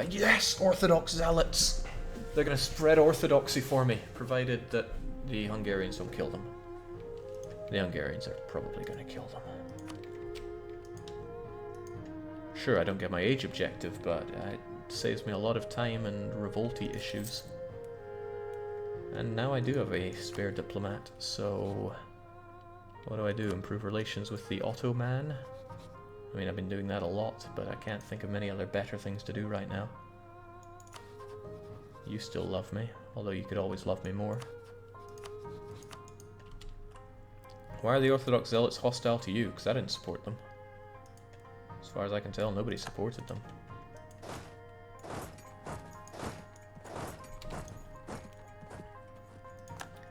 Yes, Orthodox zealots! They're going to spread orthodoxy for me, provided that the Hungarians don't kill them. The Hungarians are probably going to kill them. Sure, I don't get my age objective, but it saves me a lot of time and revolty issues. And now I do have a spare diplomat, so what do? Improve relations with the Ottoman? I mean, I've been doing that a lot, but I can't think of many other better things to do right now. You still love me, although you could always love me more. Why are the Orthodox zealots hostile to you? Because I didn't support them. As far as I can tell, nobody supported them.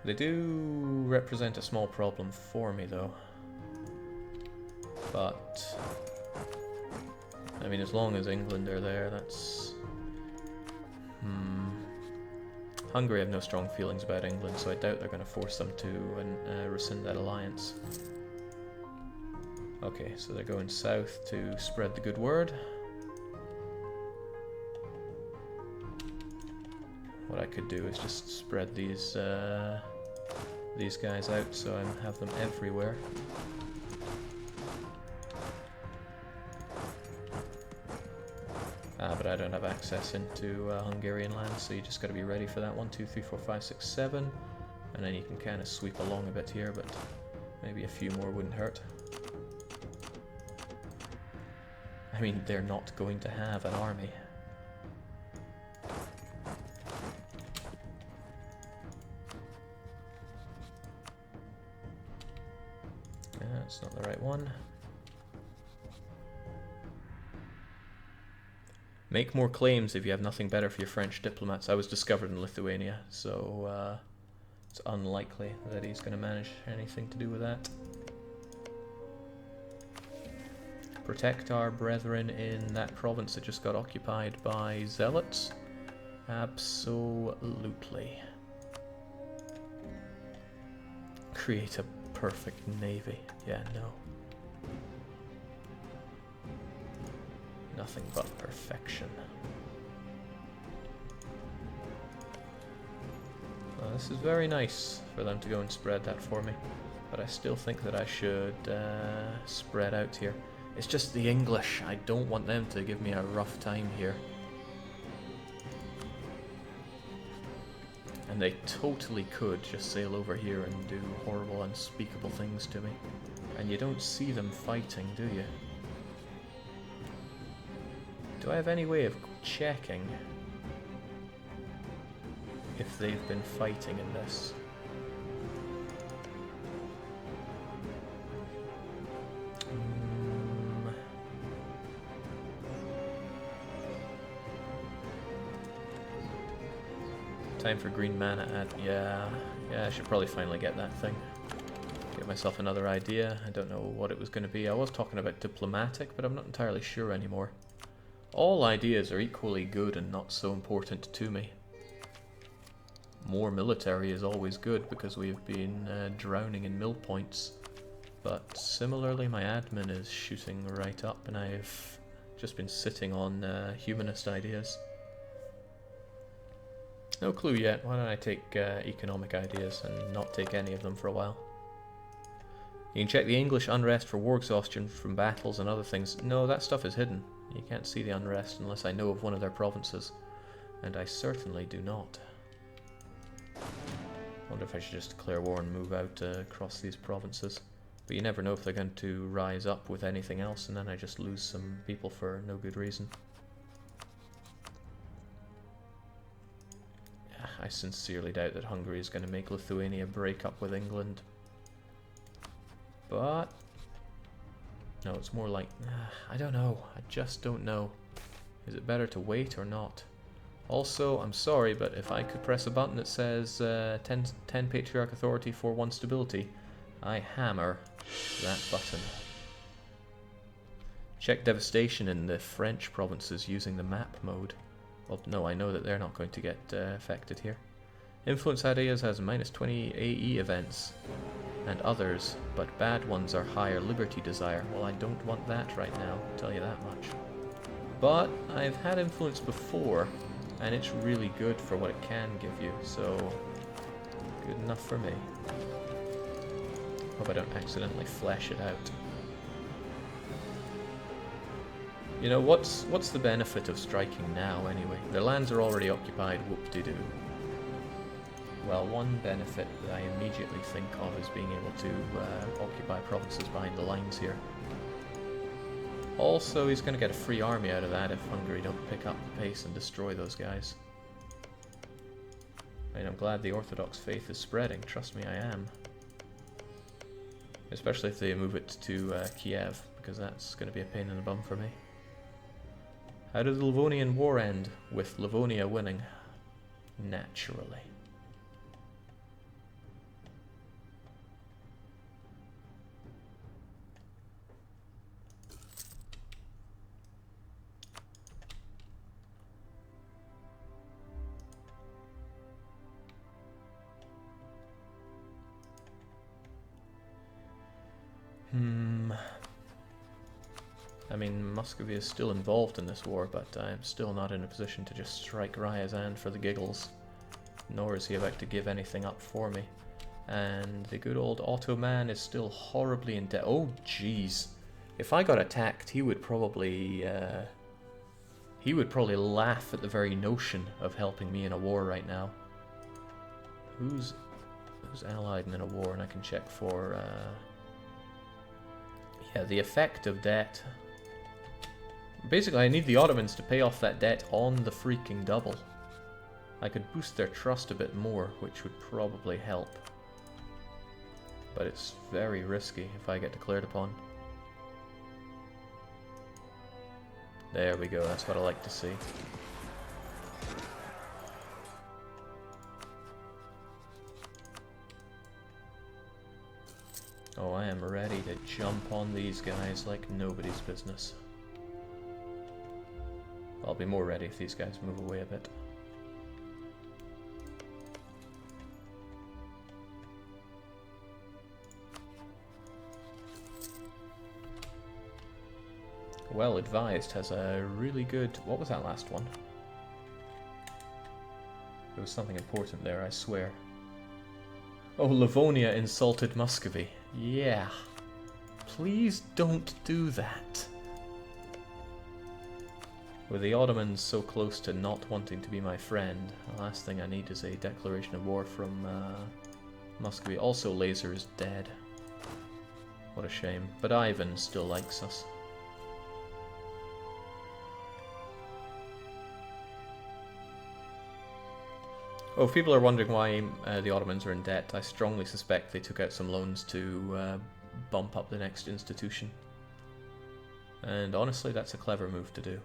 They do represent a small problem for me, though. But I mean, as long as England are there, that's... Hungary have no strong feelings about England, so I doubt they're going to force them to rescind that alliance. Okay, so they're going south to spread the good word. What I could do is just spread these guys out so I have them everywhere. But I don't have access into Hungarian land, so you just got to be ready for that. 1, 2, 3, 4, 5, 6, 7, and then you can kind of sweep along a bit here, but maybe a few more wouldn't hurt. I mean, they're not going to have an army. That's not the right one. Make more claims if you have nothing better for your French diplomats. I was discovered in Lithuania, so it's unlikely that he's going to manage anything to do with that. Protect our brethren in that province that just got occupied by zealots? Absolutely. Create a perfect navy. Yeah, no. Nothing but perfection. Well, this is very nice for them to go and spread that for me, but I still think that I should spread out here. It's just the English. I don't want them to give me a rough time here. And they totally could just sail over here and do horrible, unspeakable things to me. And you don't see them fighting, do you? Do I have any way of checking if they've been fighting in this? Time for green mana ad. Yeah, I should probably finally get that thing. Get myself another idea. I don't know what it was going to be. I was talking about diplomatic, but I'm not entirely sure anymore. All ideas are equally good and not so important to me. More military is always good because we've been drowning in mill points. But similarly, my admin is shooting right up and I've just been sitting on humanist ideas. No clue yet. Why don't I take economic ideas and not take any of them for a while? You can check the English unrest for war exhaustion from battles and other things. No, that stuff is hidden. You can't see the unrest unless I know of one of their provinces. And I certainly do not. Wonder if I should just declare war and move out across these provinces. But you never know if they're going to rise up with anything else and then I just lose some people for no good reason. I sincerely doubt that Hungary is going to make Lithuania break up with England. But no, it's more like, I don't know. I just don't know. Is it better to wait or not? Also, I'm sorry, but if I could press a button that says 10 Patriarch Authority for 1 stability, I hammer that button. Check devastation in the French provinces using the map mode. Well, no, I know that they're not going to get affected here. Influence ideas has -20 AE events and others, but bad ones are higher liberty desire. Well, I don't want that right now, I'll tell you that much. But I've had influence before, and it's really good for what it can give you, so good enough for me. Hope I don't accidentally flesh it out. You know, what's the benefit of striking now, anyway? Their lands are already occupied, whoop-de-doo. Well, one benefit that I immediately think of is being able to occupy provinces behind the lines here. Also, he's going to get a free army out of that if Hungary don't pick up the pace and destroy those guys. And I'm glad the Orthodox faith is spreading, trust me, I am. Especially if they move it to Kiev, because that's going to be a pain in the bum for me. How did the Livonian War end? With Livonia winning. Naturally. I mean, Muscovy is still involved in this war, but I'm still not in a position to just strike Ryazan for the giggles. Nor is he about to give anything up for me. And the good old Ottoman is still horribly in debt. Oh, jeez. If I got attacked, he would probably laugh at the very notion of helping me in a war right now. Who's allied in a war? And I can check for... yeah, the effect of debt. Basically, I need the Ottomans to pay off that debt on the freaking double. I could boost their trust a bit more, which would probably help. But it's very risky if I get declared upon. There we go, that's what I like to see. Oh, I am ready to jump on these guys like nobody's business. I'll be more ready if these guys move away a bit. Well Advised has a really good... What was that last one? There was something important there, I swear. Oh, Livonia insulted Muscovy. Yeah. Please don't do that. With the Ottomans so close to not wanting to be my friend, the last thing I need is a declaration of war from Muscovy. Also, Laser is dead. What a shame. But Ivan still likes us. Oh, if people are wondering why the Ottomans are in debt, I strongly suspect they took out some loans to bump up the next institution. And honestly, that's a clever move to do.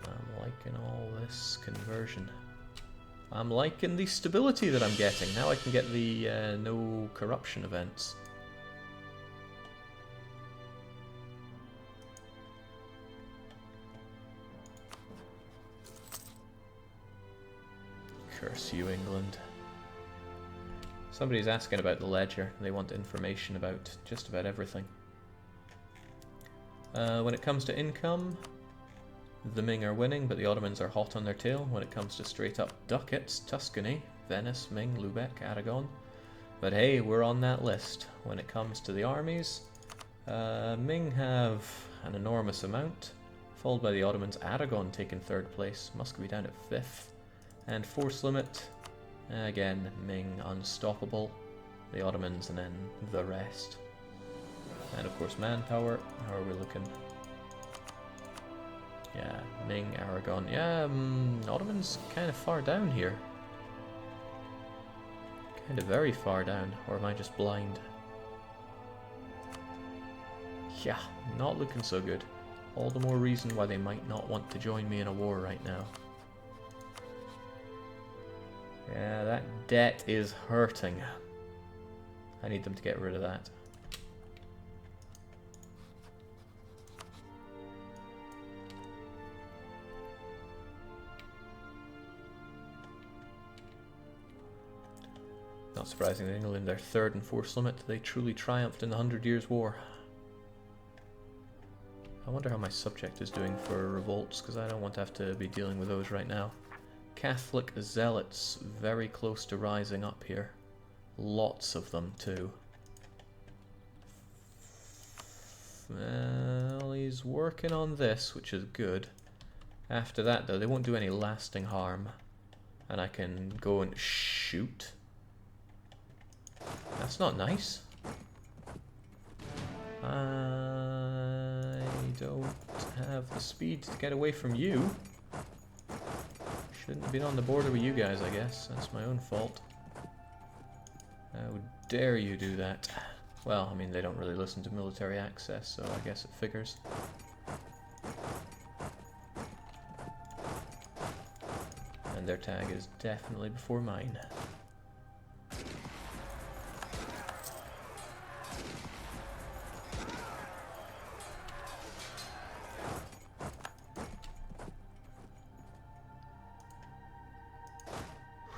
I'm liking all this conversion. I'm liking the stability that I'm getting. Now I can get the no corruption events. Curse you, England. Somebody's asking about the ledger. They want information about just about everything. When it comes to income, the Ming are winning, but the Ottomans are hot on their tail. When it comes to straight up ducats, Tuscany, Venice, Ming, Lubeck, Aragon. But hey, we're on that list. When it comes to the armies, Ming have an enormous amount, followed by the Ottomans. Aragon taking 3rd place, Muscovy down at 5th. And force limit, again, Ming unstoppable, the Ottomans, and then the rest. And of course manpower, how are we looking? Yeah, Ming, Aragon, yeah, Ottomans kind of far down here. Kind of very far down, or am I just blind? Yeah, not looking so good. All the more reason why they might not want to join me in a war right now. Yeah, that debt is hurting. I need them to get rid of that. Not surprising that England, their 3rd and 4th limit, they truly triumphed in the 100 Years' War. wonder how my subject is doing for revolts, because I don't want to have to be dealing with those right now. Catholic zealots, very close to rising up here. Lots of them, too. Well, he's working on this, which is good. After that, though, they won't do any lasting harm. And I can go and shoot. That's not nice. I don't have the speed to get away from you. Shouldn't have been on the border with you guys, I guess. That's my own fault. How dare you do that? Well, I mean, they don't really listen to military access, so I guess it figures. And their tag is definitely before mine.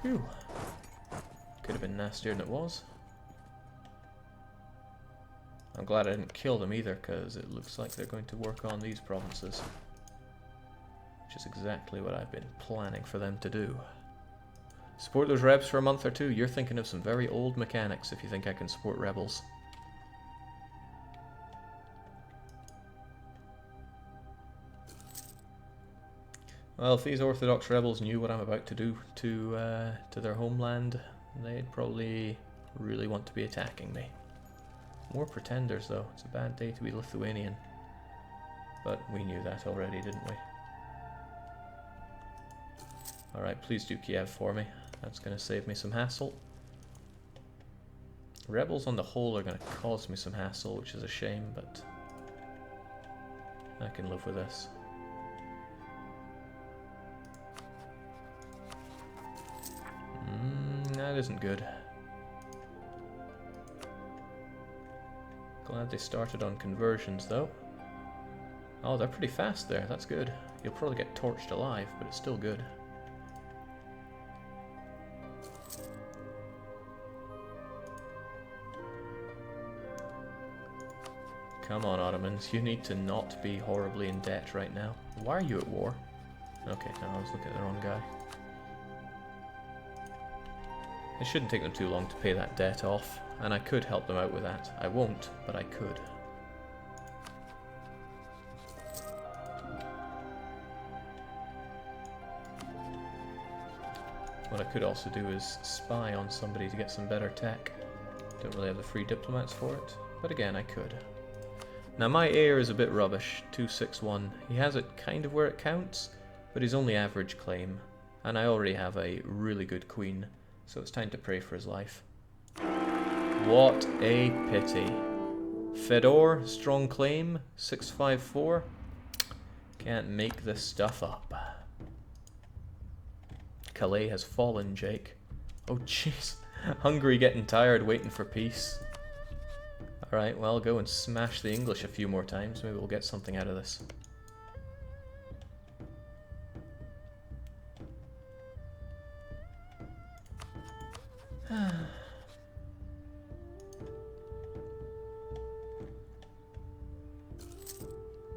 Phew. Could have been nastier than it was. I'm glad I didn't kill them either, because it looks like they're going to work on these provinces. Which is exactly what I've been planning for them to do. Support those rebs for a month or two. You're thinking of some very old mechanics if you think I can support rebels. Well, if these Orthodox rebels knew what I'm about to do to their homeland, they'd probably really want to be attacking me. More pretenders, though. It's a bad day to be Lithuanian. But we knew that already, didn't we? Alright, please do Kiev for me. That's going to save me some hassle. Rebels on the whole are going to cause me some hassle, which is a shame, but I can live with this. That isn't good. Glad they started on conversions, though. Oh, they're pretty fast there. That's good. You'll probably get torched alive, but it's still good. Come on, Ottomans. You need to not be horribly in debt right now. Why are you at war? Okay, no, I was looking at the wrong guy. It shouldn't take them too long to pay that debt off, and I could help them out with that. I won't, but I could. What I could also do is spy on somebody to get some better tech. Don't really have the free diplomats for it, but again, I could. Now my heir is a bit rubbish, 261. He has it kind of where it counts, but he's only average claim, and I already have a really good queen. So it's time to pray for his life. What a pity. Fedor, strong claim, 654. Can't make this stuff up. Calais has fallen, Jake. Oh jeez. Hungary getting tired waiting for peace. Alright, well, go and smash the English a few more times. Maybe we'll get something out of this.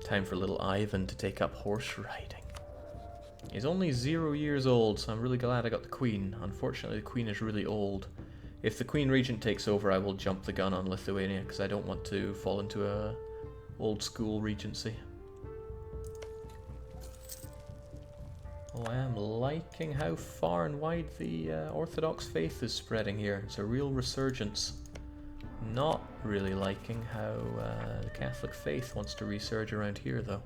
Time for little Ivan to take up horse riding. He's only 0 years old, so I'm really glad I got the queen. Unfortunately, the queen is really old. If the queen regent takes over, I will jump the gun on Lithuania, because I don't want to fall into a old school regency. Oh, I am liking how far and wide the Orthodox faith is spreading here. It's a real resurgence. Not really liking how the Catholic faith wants to resurge around here, though.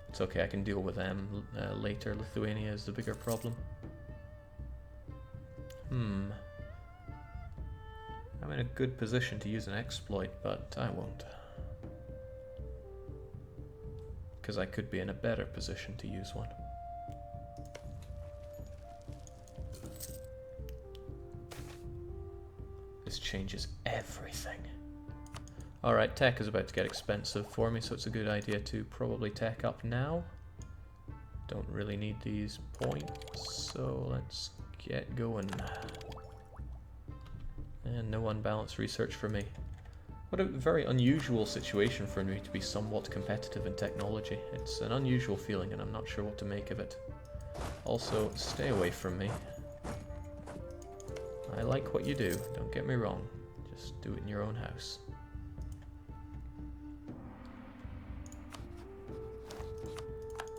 It's okay, I can deal with them later. Lithuania is the bigger problem. I'm in a good position to use an exploit, but I won't. Because I could be in a better position to use one. This changes everything. Alright, tech is about to get expensive for me, so it's a good idea to probably tech up now. Don't really need these points, so let's get going. And no unbalanced research for me. What a very unusual situation for me to be somewhat competitive in technology. It's an unusual feeling and I'm not sure what to make of it. Also, stay away from me. I like what you do, don't get me wrong. Just do it in your own house.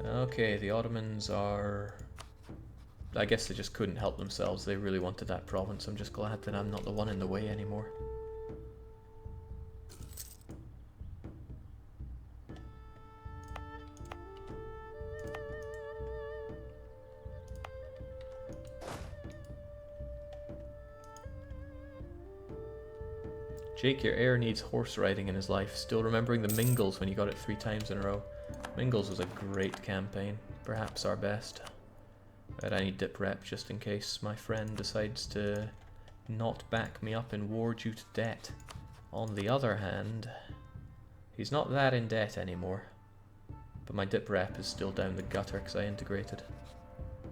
Okay, the Ottomans are... I guess they just couldn't help themselves. They really wanted that province. I'm just glad that I'm not the one in the way anymore. Jake, your heir needs horse riding in his life. Still remembering the Mingles when you got it 3 times in a row. Mingles was a great campaign. Perhaps our best. But I need dip rep just in case my friend decides to not back me up in war due to debt. On the other hand, he's not that in debt anymore. But my dip rep is still down the gutter because I integrated.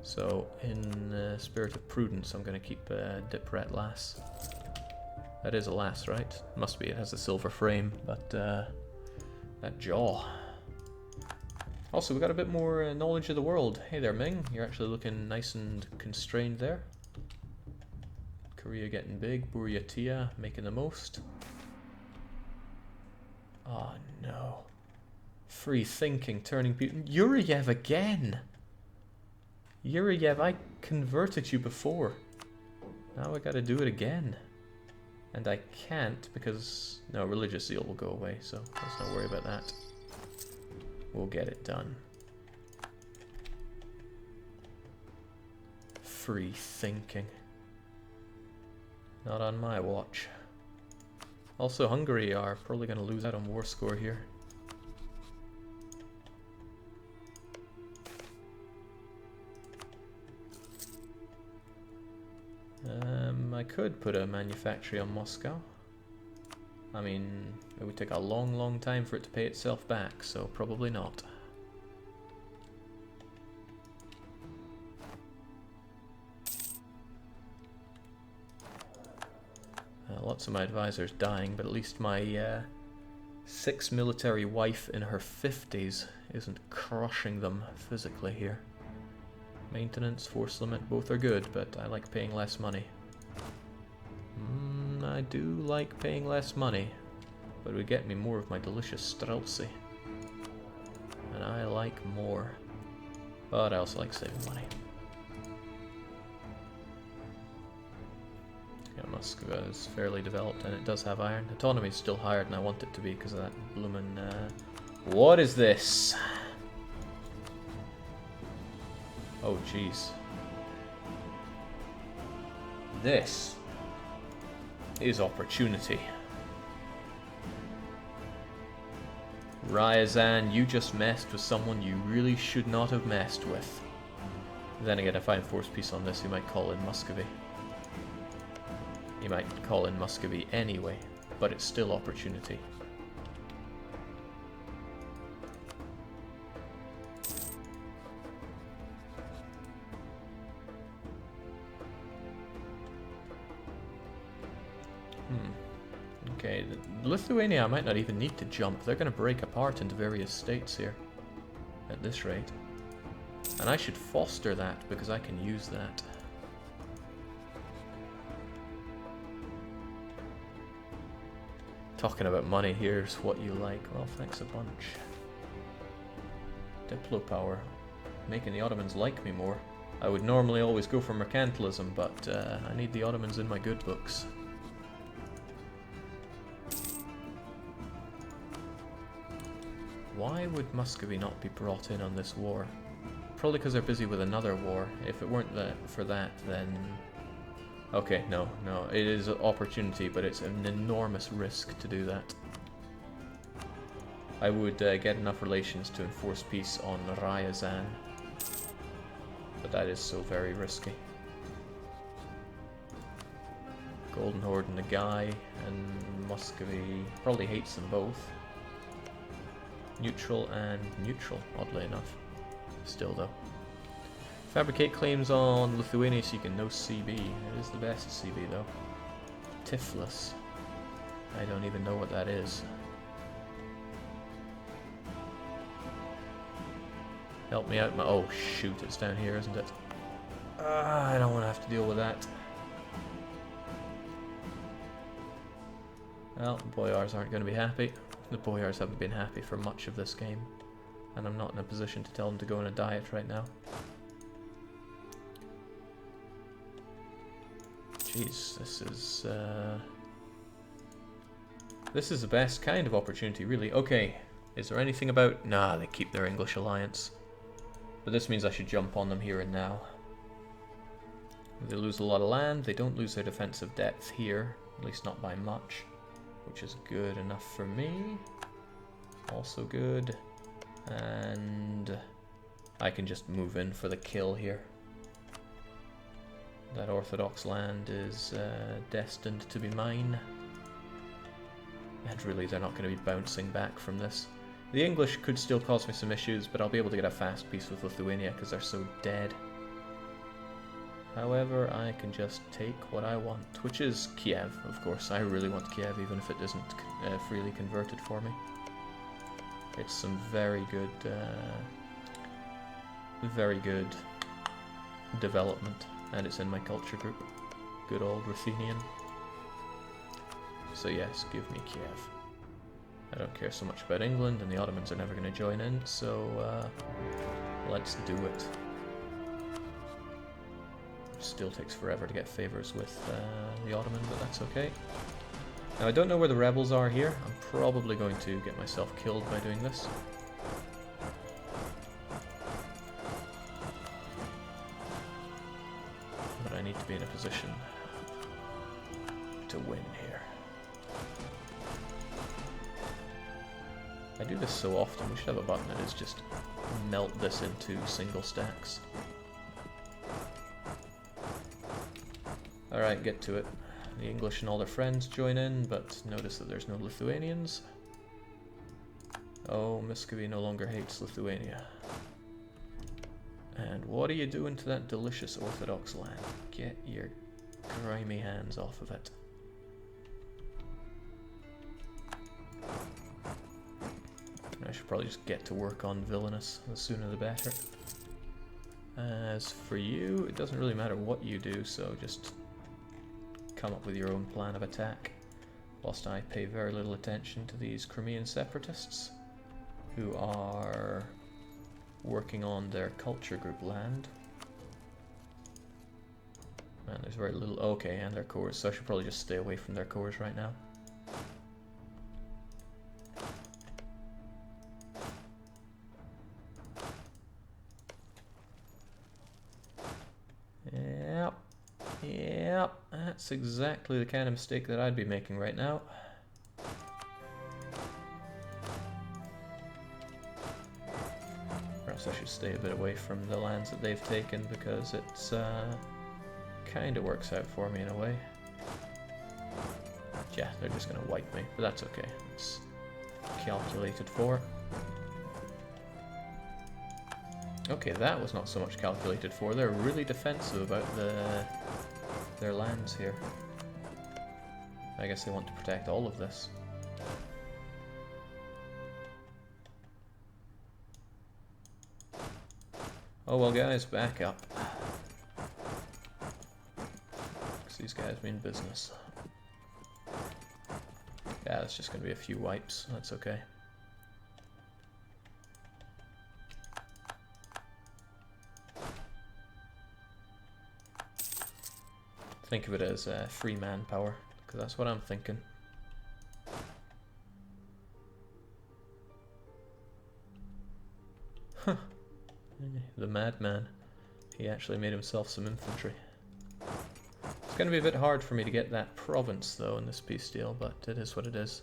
So in spirit of prudence, I'm going to keep dip rep lass. That is a lass, right? Must be, it has a silver frame, but that jaw. Also, we got a bit more knowledge of the world. Hey there, Ming. You're actually looking nice and constrained there. Korea getting big. Buryatia making the most. Oh no. Free thinking turning people. Yuriev again! Yuriev, I converted you before. Now I gotta do it again. And I can't because... no, religious zeal will go away, so let's not worry about that. We'll get it done. Free thinking. Not on my watch. Also, Hungary are probably going to lose out on war score here. I could put a manufactory on Moscow. I mean, it would take a long, long time for it to pay itself back, so probably not. Lots of my advisors dying, but at least my 6 military wife in her 50s isn't crushing them physically here. Maintenance, force limit, both are good, but I like paying less money. I do like paying less money, but it would get me more of my delicious streltsy. And I like more, but I also like saving money. Yeah, Moscow is fairly developed and it does have iron. Autonomy is still higher than I want it to be because of that bloomin'... What is this? Oh jeez. This is opportunity. Ryazan, you just messed with someone you really should not have messed with. Then again, if I enforce peace on this, he might call in Muscovy. He might call in Muscovy anyway, but it's still opportunity. Okay, Lithuania I might not even need to jump. They're going to break apart into various states here at this rate. And I should foster that because I can use that. Talking about money, here's what you like. Well, thanks a bunch. Diplo power. Making the Ottomans like me more. I would normally always go for mercantilism, but I need the Ottomans in my good books. Why would Muscovy not be brought in on this war? Probably because they're busy with another war. If it weren't for that, then... Okay, no. It is an opportunity, but it's an enormous risk to do that. I would get enough relations to enforce peace on Ryazan. But that is so very risky. Golden Horde and the Guy, and Muscovy probably hates them both. Neutral and neutral, oddly enough. Still though. Fabricate claims on Lithuania so you can no CB. It is the best CB though. Tiflis. I don't even know what that is. Help me out, oh shoot, it's down here, isn't it? I don't want to have to deal with that. Well, the boyars aren't going to be happy. The boyars haven't been happy for much of this game, and I'm not in a position to tell them to go on a diet right now. Jeez, this is the best kind of opportunity, really. Okay, is there anything about... Nah, they keep their English alliance. But this means I should jump on them here and now. They lose a lot of land. They don't lose their defensive depth here, at least not by much, which is good enough for me. Also good. And I can just move in for the kill here. That Orthodox land is destined to be mine. And really, they're not going to be bouncing back from this. The English could still cause me some issues, but I'll be able to get a fast peace with Lithuania because they're so dead. However, I can just take what I want, which is Kiev, of course. I really want Kiev, even if it isn't freely converted for me. It's some very good development, and it's in my culture group. Good old Ruthenian. So yes, give me Kiev. I don't care so much about England, and the Ottomans are never going to join in, so let's do it. Still takes forever to get favors with the Ottoman, but that's okay. Now I don't know where the rebels are here. I'm probably going to get myself killed by doing this. But I need to be in a position to win here. I do this so often, we should have a button that is just melt this into single stacks. Alright, get to it. The English and all their friends join in, but notice that there's no Lithuanians. Oh, Muscovy no longer hates Lithuania. And what are you doing to that delicious Orthodox land? Get your grimy hands off of it. I should probably just get to work on Villainous. The sooner the better. As for you, it doesn't really matter what you do, so just come up with your own plan of attack, whilst I pay very little attention to these Crimean separatists, who are working on their culture group land. And there's very little... Okay, and their cores, so I should probably just stay away from their cores right now. Yep, that's exactly the kind of mistake that I'd be making right now. Perhaps I should stay a bit away from the lands that they've taken, because it's kind of works out for me in a way. Yeah, they're just going to wipe me, but that's okay. It's calculated for. Okay, that was not so much calculated for. They're really defensive about their lands here. I guess they want to protect all of this. Oh well, guys, back up. Because these guys mean business. Yeah, it's just going to be a few wipes. That's okay. Think of it as free manpower, because that's what I'm thinking. Huh. The madman. He actually made himself some infantry. It's going to be a bit hard for me to get that province, though, in this peace deal, but it is what it is.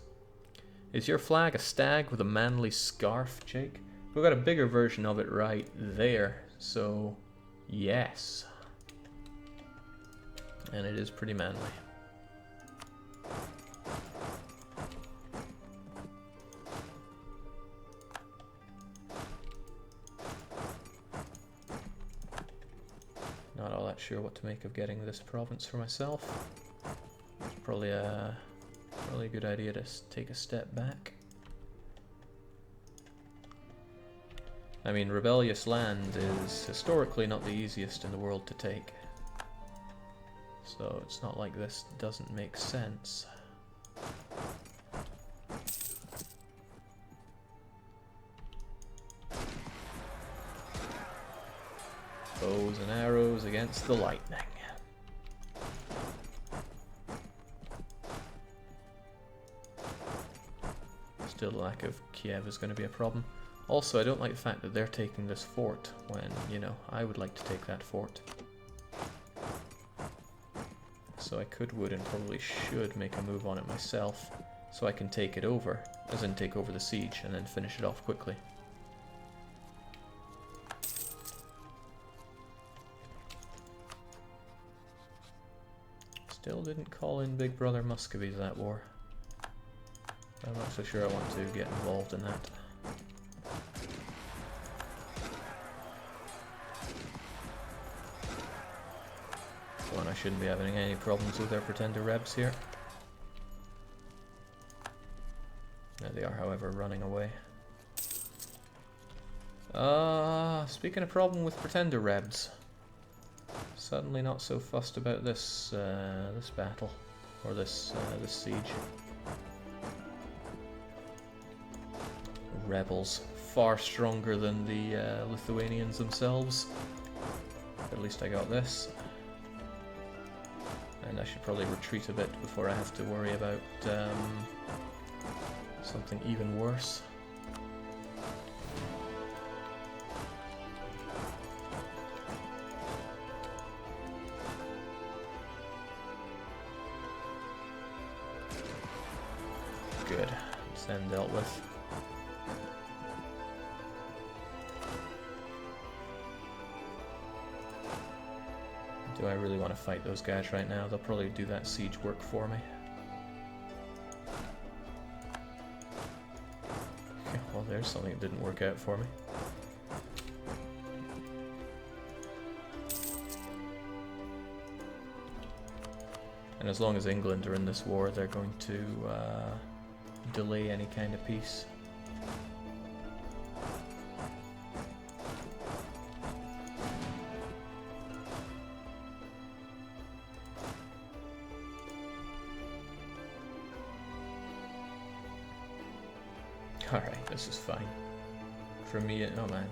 Is your flag a stag with a manly scarf, Jake? We've got a bigger version of it right there, so yes. And it is pretty manly. Not all that sure what to make of getting this province for myself. It's probably a Probably a good idea to take a step back. I mean, rebellious land is historically not the easiest in the world to take. So it's not like this doesn't make sense. Bows and arrows against the lightning. Still, the lack of Kiev is going to be a problem. Also, I don't like the fact that they're taking this fort when, you know, I would like to take that fort. So I would, and probably should make a move on it myself, so I can take it over, as in take over the siege, and then finish it off quickly. Still didn't call in Big Brother Muscovies that war. I'm not so sure I want to get involved in that. One, I shouldn't be having any problems with their pretender rebs here. There they are, however, running away. Speaking of problem with pretender rebs, suddenly not so fussed about this this battle or this siege. Rebels far stronger than the Lithuanians themselves. At least I got this. And I should probably retreat a bit before I have to worry about something even worse. Good. It's then dealt with. Do I really want to fight those guys right now? They'll probably do that siege work for me. Okay, well, there's something that didn't work out for me. And as long as England are in this war, they're going to delay any kind of peace. Alright, this is fine. For me, oh man.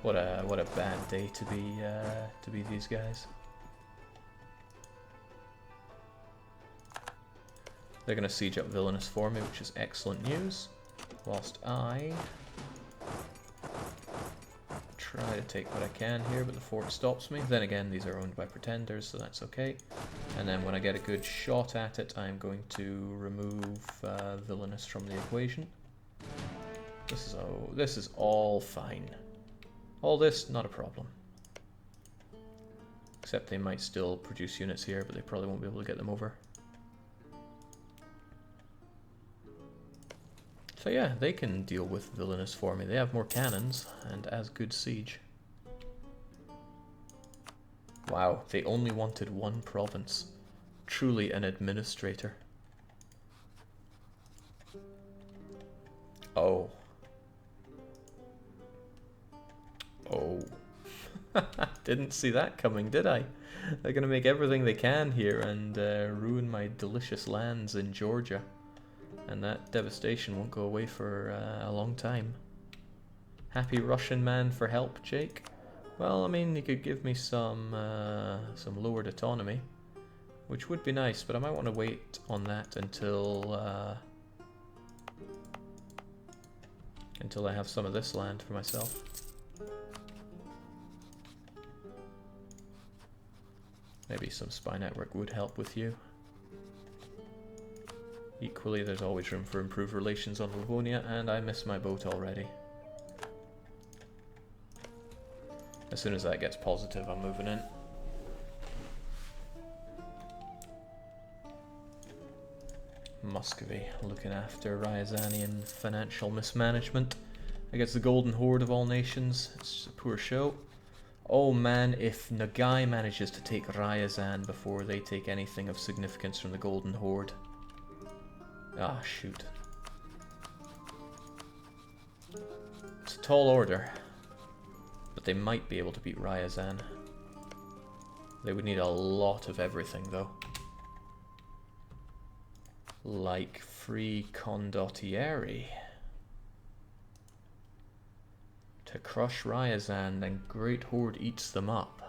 What a bad day to be these guys. They're gonna siege up Villainous for me, which is excellent news. Whilst I try to take what I can here, but the fort stops me. Then again, these are owned by pretenders, so that's okay. And then when I get a good shot at it, I'm going to remove Villainous from the equation. This is all fine. All this, not a problem. Except they might still produce units here, but they probably won't be able to get them over. So yeah, they can deal with Villainous for me. They have more cannons, and as good siege. Wow, they only wanted one province. Truly an administrator. Oh. Oh. Didn't see that coming, did I? They're gonna make everything they can here and ruin my delicious lands in Georgia. And that devastation won't go away for a long time. Happy Russian man for help, Jake? Well, I mean, you could give me some lowered autonomy, which would be nice, but I might want to wait on that until I have some of this land for myself. Maybe some spy network would help with you. Equally, there's always room for improved relations on Lithuania, and I miss my boat already. As soon as that gets positive, I'm moving in. Muscovy, looking after Ryazanian financial mismanagement against the Golden Horde of all nations. It's just a poor show. Oh man, if Nagai manages to take Ryazan before they take anything of significance from the Golden Horde, Ah, shoot. It's a tall order, but they might be able to beat Ryazan. They would need a lot of everything, though. Like free condottieri. To crush Ryazan, then Great Horde eats them up.